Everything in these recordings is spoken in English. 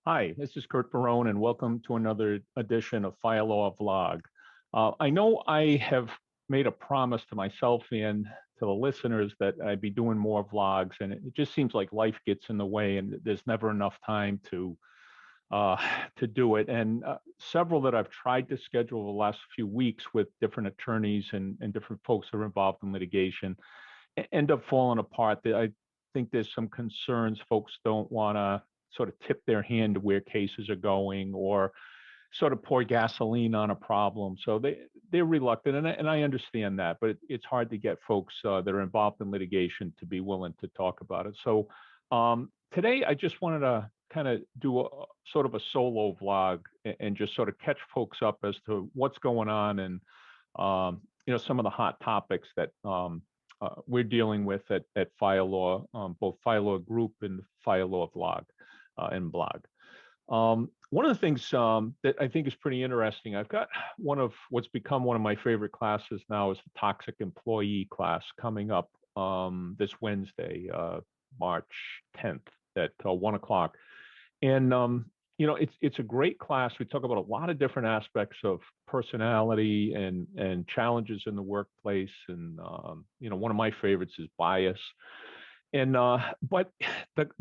Hi, this is Kurt Barone, and welcome to another edition of File Law Vlog. I know I have made a promise to myself and to the listeners that I'd be doing more vlogs, and it just seems like life gets in the way, and there's never enough time uh, to do it. And several that I've tried to schedule the last few weeks with different attorneys and different folks that are involved in litigation end up falling apart. I think there's some concerns folks don't want to sort of tip their hand to where cases are going or sort of pour gasoline on a problem. So they're reluctant, and I understand that, but it's hard to get folks that are involved in litigation to be willing to talk about it. So today I just wanted to kind of do a sort of a solo vlog and just sort of catch folks up as to what's going on and some of the hot topics that we're dealing with at File Law, both File Law Group and File Law Vlog and blog. One of the things that I think is pretty interesting, I've got one of what's become one of my favorite classes now is the toxic employee class coming up this Wednesday, March 10th at 1 o'clock. And it's a great class. We talk about a lot of different aspects of personality and challenges in the workplace. And one of my favorites is bias. And but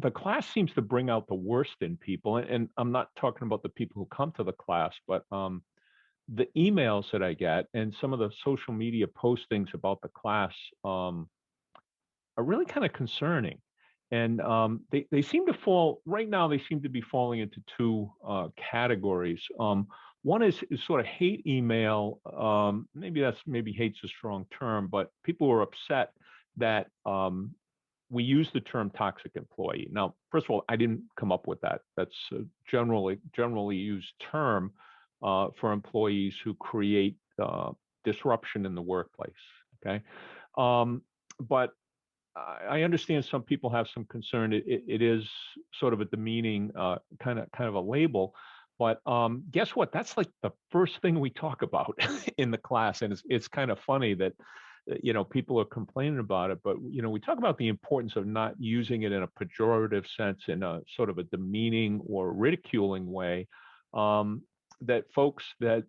the class seems to bring out the worst in people. And I'm not talking about the people who come to the class, but the emails that I get and some of the social media postings about the class are really kind of concerning. And they seem to fall right now. They seem to be falling into two categories. One is sort of hate email. Maybe hate's a strong term, but people are upset that we use the term toxic employee. Now, first of all, I didn't come up with that. That's a generally used term for employees who create disruption in the workplace. Okay, but I understand some people have some concern. It is sort of a demeaning kind of a label, but guess what? That's like the first thing we talk about in the class, and it's kind of funny that people are complaining about it, but we talk about the importance of not using it in a pejorative sense, in a sort of a demeaning or ridiculing way. That folks that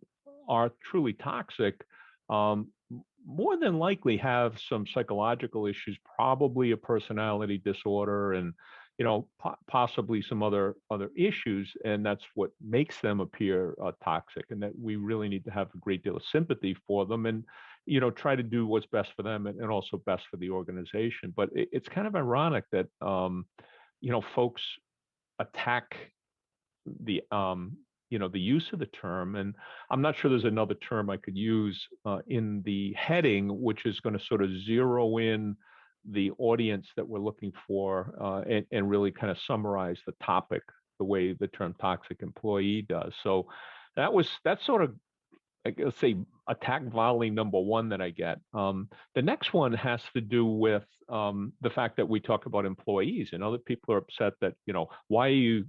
are truly toxic more than likely have some psychological issues, probably a personality disorder, and possibly some other issues, and that's what makes them appear toxic. And that we really need to have a great deal of sympathy for them, and try to do what's best for them and also best for the organization. But it's kind of ironic that folks attack the the use of the term, and I'm not sure there's another term I could use in the heading, which is going to sort of zero in the audience that we're looking for and really kind of summarize the topic the way the term toxic employee does. So that's sort of, let's say, attack volley number one that I get. The next one has to do with the fact that we talk about employees, and other people are upset that why are you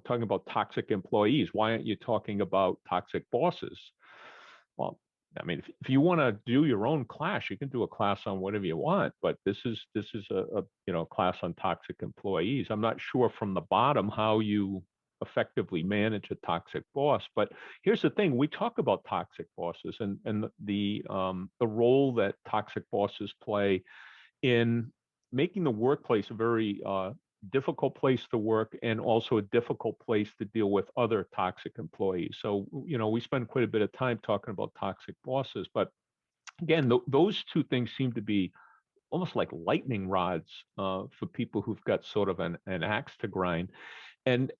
talking about toxic employees? Why aren't you talking about toxic bosses? Well, I mean, if you want to do your own class, you can do a class on whatever you want, but this is a class on toxic employees. I'm not sure from the bottom how you effectively manage a toxic boss, but here's the thing: we talk about toxic bosses and the role that toxic bosses play in making the workplace a very difficult place to work, and also a difficult place to deal with other toxic employees. So, we spend quite a bit of time talking about toxic bosses, but again, those two things seem to be almost like lightning rods for people who've got sort of an axe to grind. And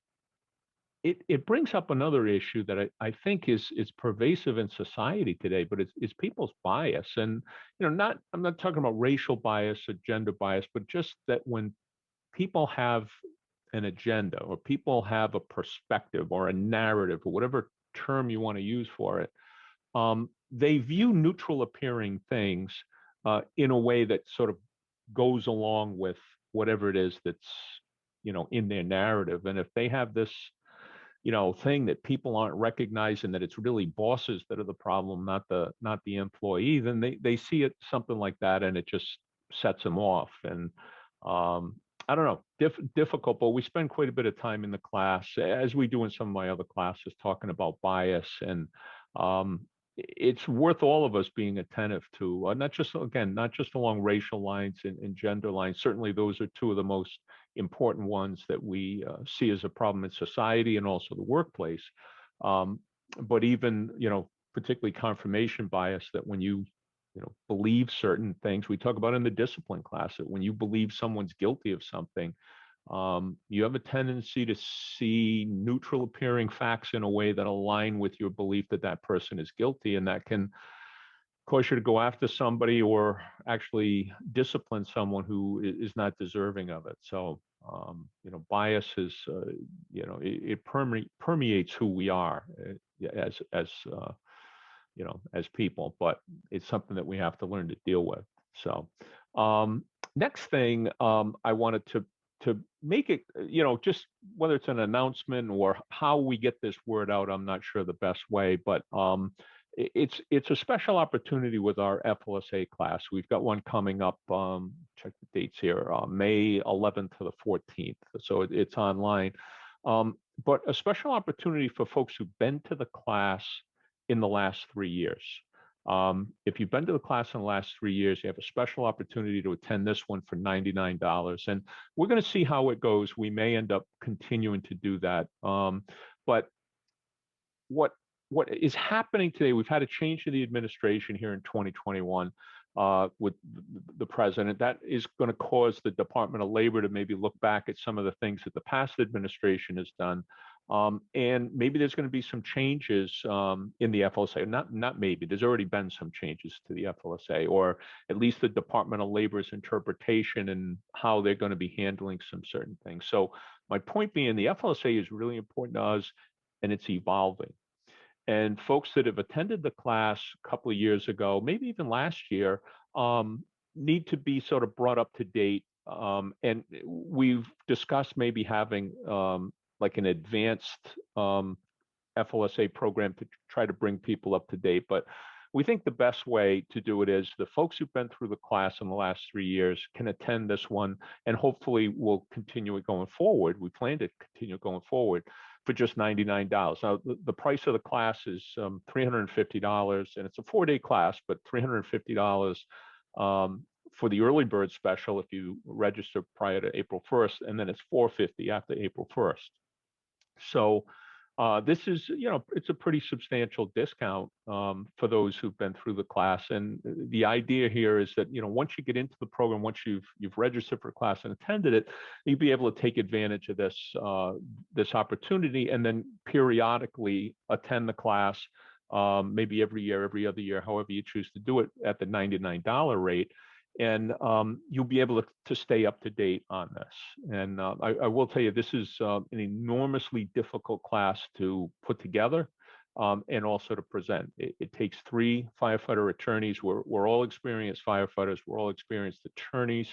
it brings up another issue that I think is pervasive in society today, but it's people's bias. And, I'm not talking about racial bias or gender bias, but just that when people have an agenda, or people have a perspective or a narrative, or whatever term you want to use for it, they view neutral appearing things in a way that sort of goes along with whatever it is that's in their narrative. And if they have this thing that people aren't recognizing, that it's really bosses that are the problem, not the employee, then they see it something like that, and it just sets them off. And I don't know, difficult, but we spend quite a bit of time in the class, as we do in some of my other classes, talking about bias, and it's worth all of us being attentive to, not just, again, not just along racial lines and gender lines. Certainly, those are two of the most important ones that we see as a problem in society and also the workplace. Um, but even, particularly confirmation bias, that when you believe certain things. We talk about in the discipline class that when you believe someone's guilty of something, you have a tendency to see neutral appearing facts in a way that align with your belief that that person is guilty, and that can cause you to go after somebody or actually discipline someone who is not deserving of it. So, bias is, it permeates who we are as people, but it's something that we have to learn to deal with. So, next thing, I wanted to make it, just whether it's an announcement or how we get this word out, I'm not sure the best way, but it's a special opportunity with our FLSA class. We've got one coming up. Check the dates here, May 11th to the 14th. So it's online. But a special opportunity for folks who've been to the class in the last 3 years. If you've been to the class in the last 3 years, you have a special opportunity to attend this one for $99. And we're going to see how it goes. We may end up continuing to do that. But what is happening today, we've had a change in the administration here in 2021 with the president. That is going to cause the Department of Labor to maybe look back at some of the things that the past administration has done. And maybe there's going to be some changes in the FLSA. Not maybe, there's already been some changes to the FLSA, or at least the Department of Labor's interpretation and how they're going to be handling some certain things. So my point being, the FLSA is really important to us, and it's evolving. And folks that have attended the class a couple of years ago, maybe even last year, need to be sort of brought up to date. And we've discussed maybe having like an advanced FLSA program to try to bring people up to date. But we think the best way to do it is the folks who've been through the class in the last 3 years can attend this one, and hopefully we'll continue it going forward. We plan to continue going forward for just $99. Now, the price of the class is $350, and it's a 4-day class, but $350 for the early bird special if you register prior to April 1st, and then it's $450 after April 1st. So this is, it's a pretty substantial discount for those who've been through the class. And the idea here is that, once you get into the program, once you've registered for class and attended it, you'll be able to take advantage of this opportunity, and then periodically attend the class, maybe every year, every other year, however you choose to do it, at the $99 rate. And you'll be able to stay up to date on this. And I will tell you, this is an enormously difficult class to put together and also to present. It takes 3 firefighter attorneys. We're all experienced firefighters. We're all experienced attorneys.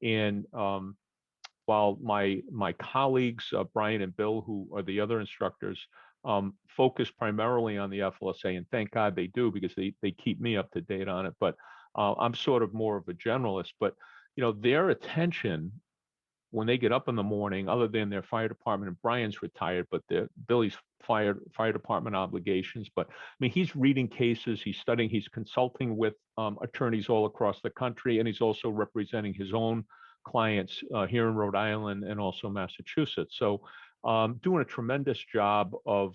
And while my colleagues, Brian and Bill, who are the other instructors, focus primarily on the FLSA, and thank God they do, because they keep me up to date on it. But I'm sort of more of a generalist, but their attention when they get up in the morning, other than their fire department, and Brian's retired, but Billy's fire department obligations. But I mean, he's reading cases, he's studying, he's consulting with attorneys all across the country, and he's also representing his own clients here in Rhode Island and also Massachusetts. So doing a tremendous job of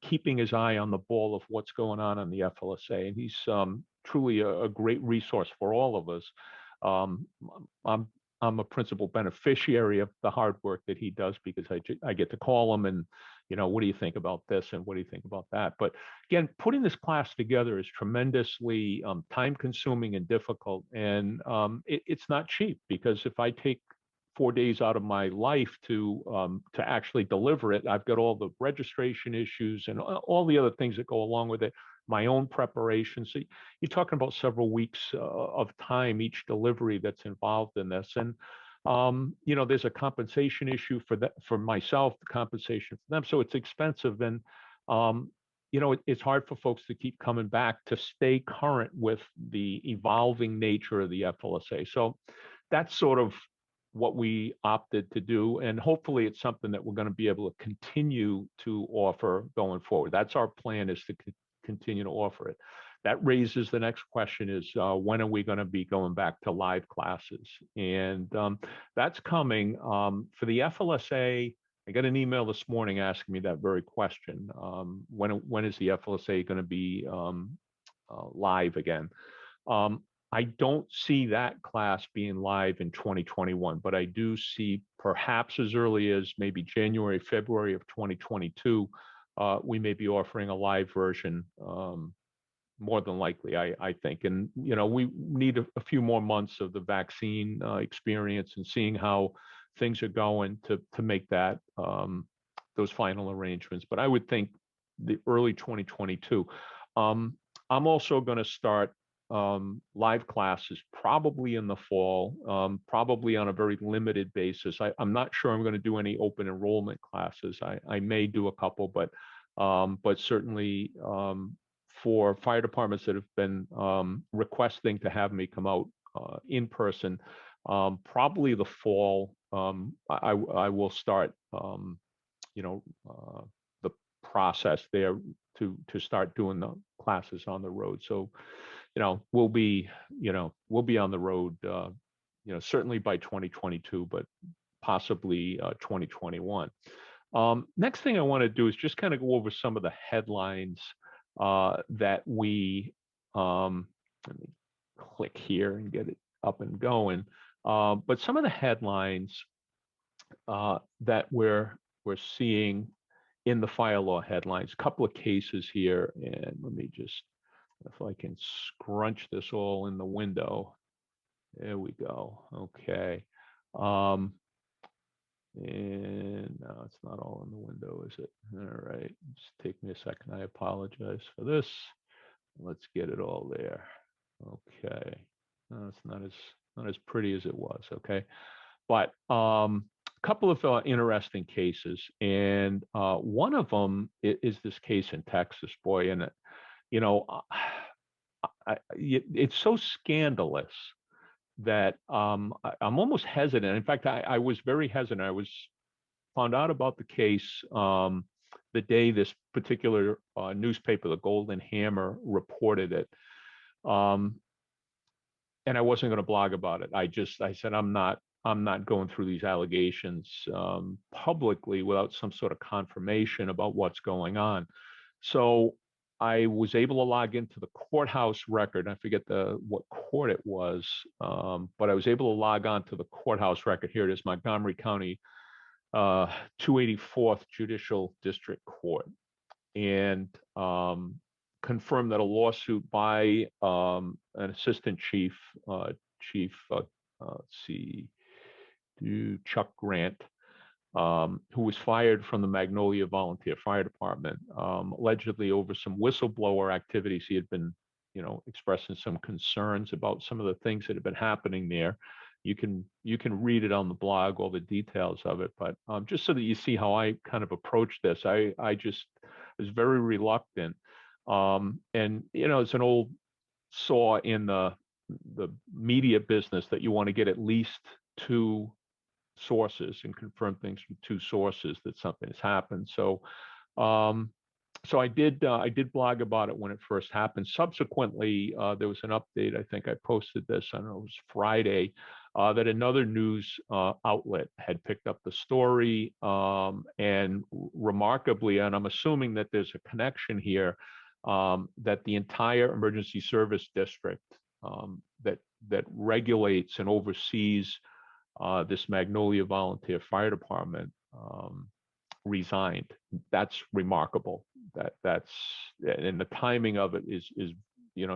keeping his eye on the ball of what's going on the FLSA, and he's truly a great resource for all of us. I'm a principal beneficiary of the hard work that he does, because I get to call him and, what do you think about this, and what do you think about that? But again, putting this class together is tremendously time consuming and difficult, and it's not cheap, because if I take 4 days out of my life to actually deliver it, I've got all the registration issues and all the other things that go along with it, my own preparation. So you're talking about several weeks of time each delivery that's involved in this. And there's a compensation issue for myself, the compensation for them. So it's expensive, and it's hard for folks to keep coming back to stay current with the evolving nature of the FLSA. So that's sort of what we opted to do, and hopefully it's something that we're going to be able to continue to offer going forward. That's our plan, is to continue to offer it. That raises the next question: is when are we going to be going back to live classes? And that's coming. For the FLSA, I got an email this morning asking me that very question. When is the FLSA going to be live again? I don't see that class being live in 2021, but I do see perhaps as early as maybe January, February of 2022, we may be offering a live version, more than likely, I think. And, we need a few more months of the vaccine experience and seeing how things are going to make that those final arrangements. But I would think the early 2022. I'm also going to start live classes probably in the fall, probably on a very limited basis. I'm not sure I'm going to do any open enrollment classes. I may do a couple, but certainly for fire departments that have been requesting to have me come out in person, probably the fall, I will start, the process there to start doing the classes on the road. So, we'll be on the road, certainly by 2022, but possibly 2021. Next thing I want to do is just kind of go over some of the headlines that we, let me click here and get it up and going. But some of the headlines that we're seeing in the fire law headlines, a couple of cases here, and let me just, if I can scrunch this all in the window. There we go. Okay. And no, it's not all in the window, is it? All right. Just take me a second. I apologize for this. Let's get it all there. Okay. No, it's not as pretty as it was. Okay. But a couple of interesting cases, and one of them is this case in Texas, boy, and it's so scandalous that I'm almost hesitant. In fact, I was very hesitant. I was found out about the case the day this particular newspaper, the Golden Hammer, reported it. And I wasn't going to blog about it. I said, I'm not going through these allegations publicly without some sort of confirmation about what's going on. So I was able to log into the courthouse record. I forget what court it was, but I was able to log on to the courthouse record. Here it is, Montgomery County 284th Judicial District Court, and confirmed that a lawsuit by an assistant chief, let's see, Chuck Grant, who was fired from the Magnolia Volunteer Fire Department, allegedly over some whistleblower activities. He had been, expressing some concerns about some of the things that had been happening there. You can read it on the blog, all the details of it. But just so that you see how I kind of approached this, I just was very reluctant. And it's an old saw in the media business that you want to get at least two sources and confirm things from two sources that something has happened. So I did blog about it when it first happened. Subsequently, there was an update. I think I posted this, I don't know, it was Friday, that another news outlet had picked up the story, and remarkably, and I'm assuming that there's a connection here, that the entire emergency service district that regulates and oversees this Magnolia Volunteer Fire Department resigned. That's remarkable. And the timing of it is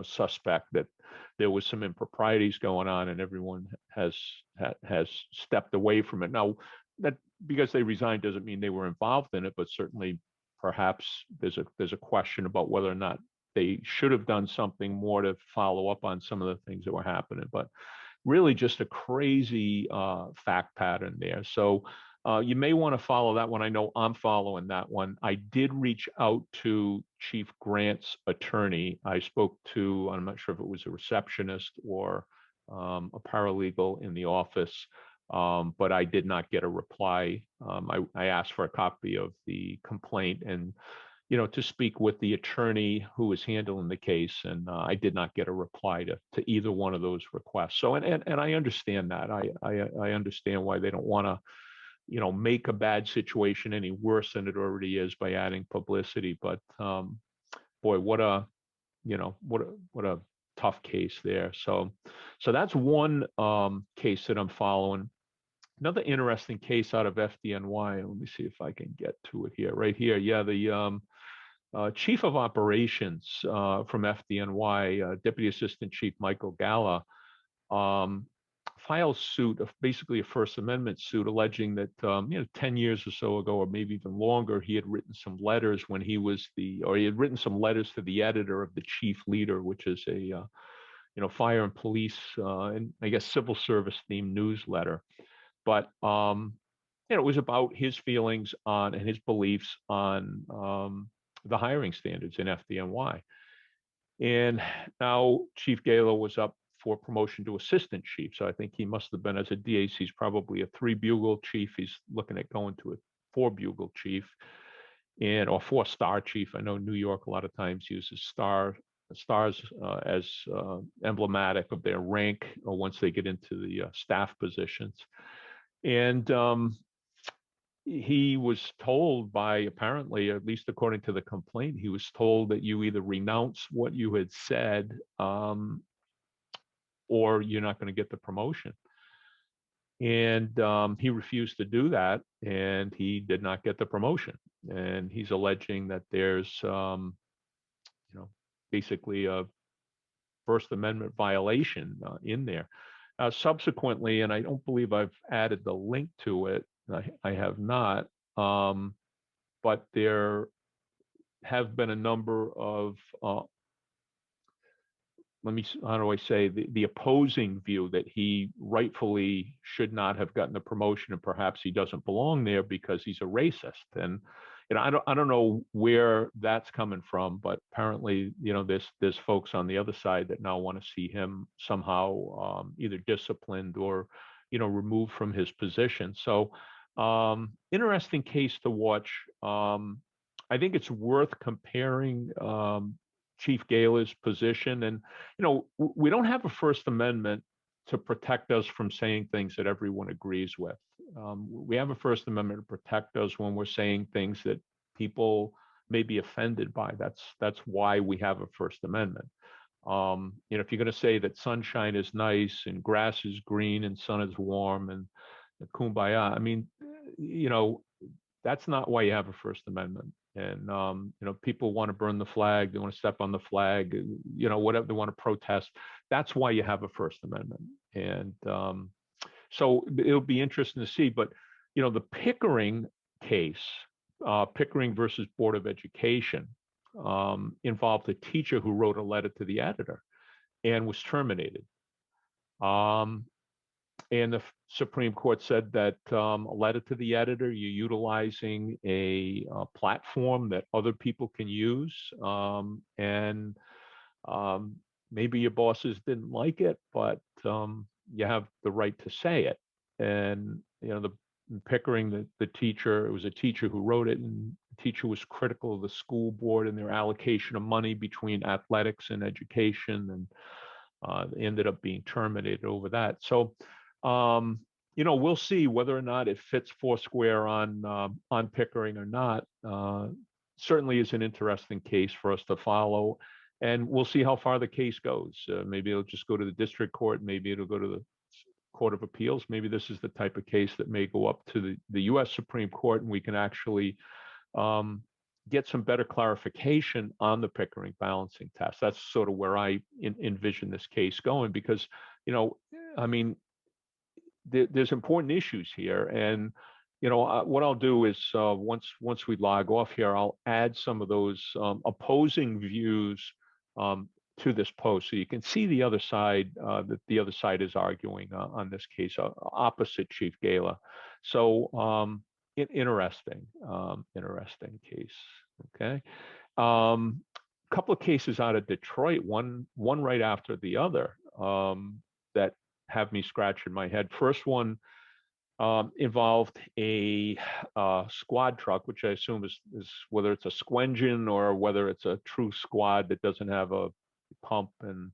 suspect, that there was some improprieties going on, and everyone has stepped away from it. Now, that because they resigned doesn't mean they were involved in it, but certainly perhaps there's a question about whether or not they should have done something more to follow up on some of the things that were happening. But really just a crazy fact pattern there. So you may want to follow that one. I know I'm following that one. I did reach out to Chief Grant's attorney. I spoke to, I'm not sure if it was a receptionist or a paralegal in the office. but I did not get a reply. I asked for a copy of the complaint and, to speak with the attorney who was handling the case, and I did not get a reply to either one of those requests. So, and I understand that. I understand why they don't want to, make a bad situation any worse than it already is by adding publicity. But boy, what a tough case there. So that's one case that I'm following. Another interesting case out of FDNY. Let me see if I can get to it here. Right here, yeah, the chief of operations from FDNY, Deputy Assistant Chief Michael Gala, um, files suit, basically a First Amendment suit, alleging that 10 years or so ago, or maybe even longer, he had written some letters when he was he had written some letters to the editor of the Chief Leader, which is a fire and police and I guess civil service themed newsletter. But it was about his feelings on and his beliefs on the hiring standards in FDNY. And now Chief Gala was up for promotion to assistant chief. So I think he must have been, as a DAC, he's probably a 3-bugle chief. He's looking at going to a 4-bugle chief or 4-star chief. I know New York a lot of times uses stars as emblematic of their rank once they get into the staff positions. And he was told by, apparently, at least according to the complaint, he was told that you either renounce what you had said or you're not going to get the promotion. And he refused to do that, and he did not get the promotion. And he's alleging that there's, basically a First Amendment violation in there. Subsequently, and I don't believe I've added the link to it, I have not, but there have been a number of how do I say, the opposing view that he rightfully should not have gotten the promotion, and perhaps he doesn't belong there because he's a racist. And I don't know where that's coming from, but apparently, there's folks on the other side that now want to see him somehow either disciplined or, removed from his position. So interesting case to watch. I think it's worth comparing Chief Gala's position. And, we don't have a First Amendment to protect us from saying things that everyone agrees with. We have a First Amendment to protect us when we're saying things that people may be offended by. That's why we have a First Amendment. If you're going to say that sunshine is nice and grass is green and sun is warm and kumbaya, I mean, that's not why you have a First Amendment. And people want to burn the flag, they want to step on the flag, whatever, they want to protest. That's why you have a First Amendment. And so it'll be interesting to see. But the Pickering case, Pickering versus Board of Education, involved a teacher who wrote a letter to the editor and was terminated. And the Supreme Court said that a letter to the editor, you're utilizing a platform that other people can use. And maybe your bosses didn't like it, but you have the right to say it. And, the Pickering, the teacher, it was a teacher who wrote it, and the teacher was critical of the school board and their allocation of money between athletics and education, and ended up being terminated over that. So, we'll see whether or not it fits foursquare on Pickering or not. Certainly is an interesting case for us to follow, and we'll see how far the case goes. Maybe it'll just go to the district court. Maybe it'll go to the Court of Appeals. Maybe this is the type of case that may go up to the U.S. Supreme Court, and we can actually get some better clarification on the Pickering balancing test. That's sort of where I envision this case going, because, I mean, there's important issues here. And, what I'll do is once we log off here, I'll add some of those opposing views to this post, so you can see the other side, that the other side is arguing on this case, opposite Chief Gala. So interesting case. Okay. Couple of cases out of Detroit, one right after the other, that have me scratching my head. First one, involved a squad truck, which I assume is whether it's a squengine or whether it's a true squad that doesn't have a pump and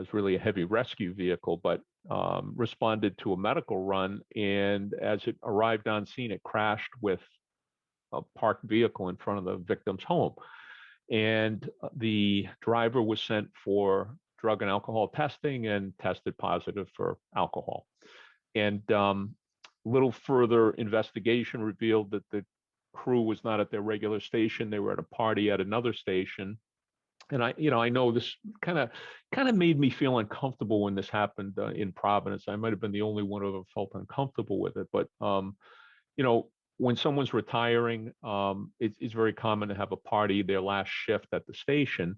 is really a heavy rescue vehicle, but responded to a medical run. And as it arrived on scene, it crashed with a parked vehicle in front of the victim's home. And the driver was sent for drug and alcohol testing and tested positive for alcohol. And little further investigation revealed that the crew was not at their regular station. They were at a party at another station. And I know this kind of made me feel uncomfortable when this happened in Providence. I might have been the only one who ever felt uncomfortable with it, but you know, when someone's retiring, it's very common to have a party their last shift at the station.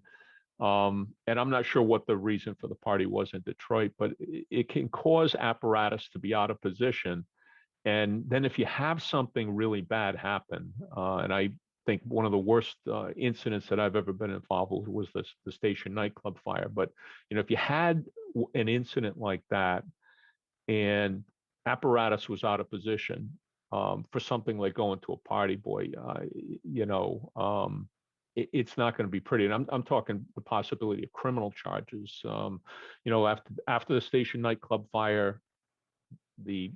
And I'm not sure what the reason for the party was in Detroit, but it can cause apparatus to be out of position. And then if you have something really bad happen, and I think one of the worst incidents that I've ever been involved with was the station nightclub fire. But if you had an incident like that and apparatus was out of position for something like going to a party, boy, it's not going to be pretty. And I'm talking the possibility of criminal charges. After the station nightclub fire, the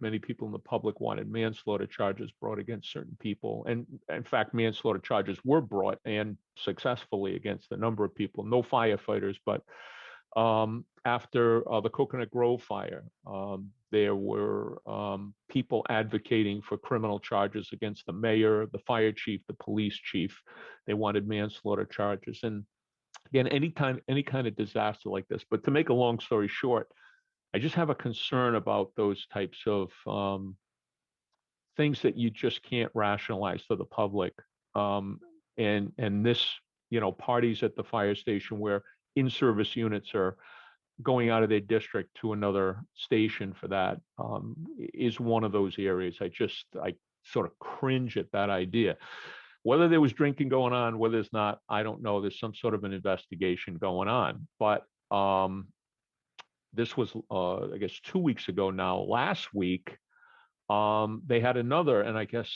many people in the public wanted manslaughter charges brought against certain people. And in fact, manslaughter charges were brought and successfully against a number of people, no firefighters, but after the Coconut Grove fire, there were people advocating for criminal charges against the mayor, the fire chief, the police chief. They wanted manslaughter charges. And again, any kind of disaster like this. But to make a long story short, I just have a concern about those types of things that you just can't rationalize to the public. And this, parties at the fire station where in-service units are going out of their district to another station for that is one of those areas. I sort of cringe at that idea. Whether there was drinking going on, whether it's not, I don't know. There's some sort of an investigation going on. But this was, I guess, 2 weeks ago now. Last week, they had another, and I guess,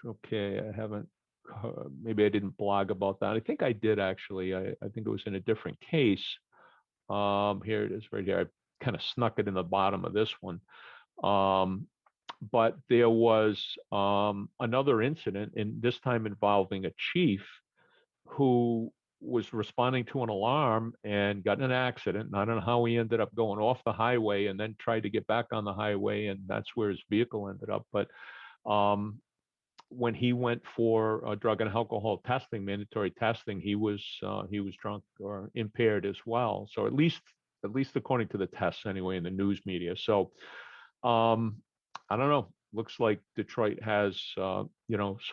okay, I haven't, maybe I didn't blog about that. I think I did actually. I think it was in a different case. Here it is right here. I kind of snuck it in the bottom of this one. But there was another incident, and this time involving a chief who was responding to an alarm and got in an accident. And I don't know how he ended up going off the highway and then tried to get back on the highway, and that's where his vehicle ended up. But when he went for drug and alcohol testing, mandatory testing, he was drunk or impaired as well. So at least according to the tests anyway in the news media. So I don't know. Looks like Detroit has sort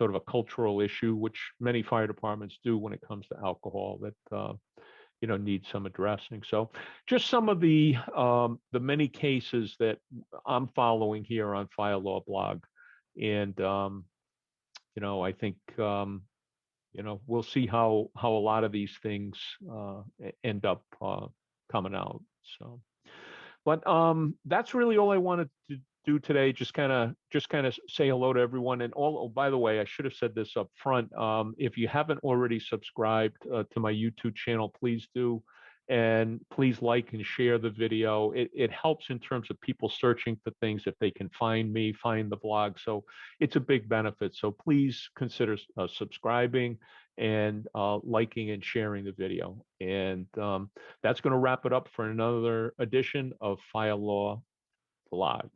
of a cultural issue, which many fire departments do when it comes to alcohol that needs some addressing. So just some of the many cases that I'm following here on Fire Law Blog, and I think we'll see how a lot of these things end up coming out. So, but that's really all I wanted to do today. Just kind of say hello to everyone. And by the way, I should have said this up front. If you haven't already subscribed to my YouTube channel, please do. And please like and share the video. It helps in terms of people searching for things if they can find me, find the blog. So it's a big benefit. So please consider subscribing and liking and sharing the video. And that's going to wrap it up for another edition of Fire Law Blog.